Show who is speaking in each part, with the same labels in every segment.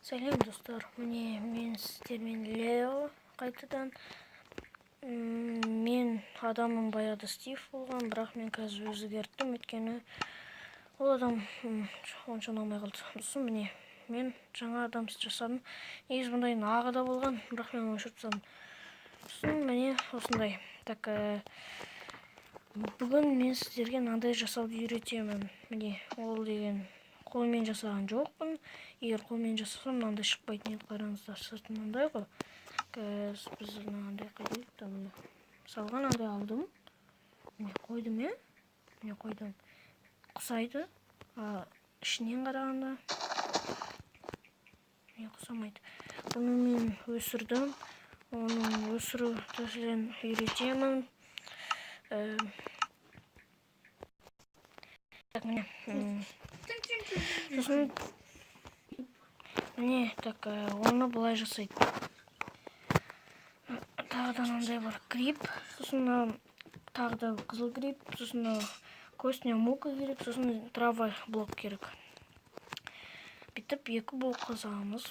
Speaker 1: Сәлем достар, міне мен сіздермен Лео қайтадан. Мен адамым баяғыда Стив болған, бірақ мен қазір өзгерттім, өйткені ол адам онша ұнамай қалды. Сосын міне мен жаңа адам жасадым. Негізі бұндай нағы да болған, бірақ мен өшіріп тастадым. Сосын міне осындай. Так, бүгін мен сіздерге мынандай жасауды үйретемін. Міне ол деген қолмен жасаған жоқпын. Егер қолмен жасасам, мынандай шықпайтын еді. Қараңыздар, сырты мынандай ғой. Біз мынандай қойдық. Мысалға мынандай алдым. Міне қойдым, міне қойдым. Құсайды. Ішінен қарағанда міне құсамайды. Бұны мен өсірдім. Оның өсіру тәсілін үйретемін. Міне. Сосын міне, так, оны былай жасайды. Тағы да мынандай бар гриб, сосын тағы да қызыл гриб, сосын көсіне мука керек, сосын трава блок керек. Бүйтіп екі блок қосамыз.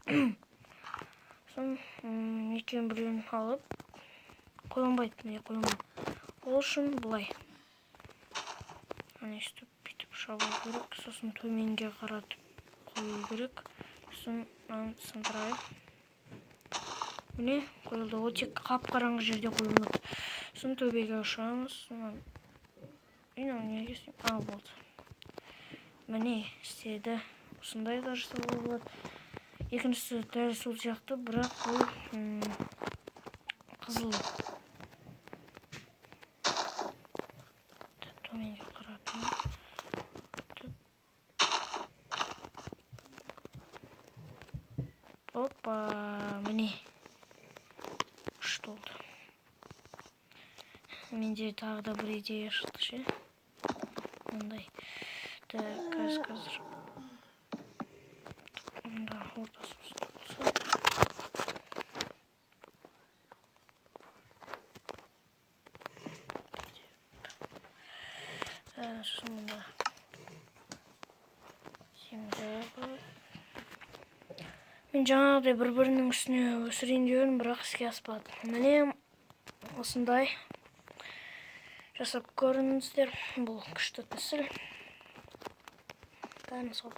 Speaker 1: Сосын екеуін біреуін алып қойылмайды, міне қойылмайды. Ол үшін былай. Міне өстіп бүйтіп шабу керек, сосын төменге қаратып қою керек. Сосын сындырайық. Міне қойылды. Ол тек қап-қараңғы жерде қойылмайды. Сосын төбеге ұшамыз. Неге істеймін? Болды. Міне істеді. Осындай да жасауға болады. Екіншісі дәл сол сияқты, бірақ бұл қызыл. Төменге қаратып. Опа, міне. Күшті болды. Менде тағы да бір идея шықты ше. Мындай. Қазір. Мында ортасы болса. Шынында. Мен жаңағыдай бір-бірінің үстіне өсірейін деуін, бірақ іске аспады. Міне осындай жасап көріңіздер. Бұл күшті тәсіл. Бәріңізге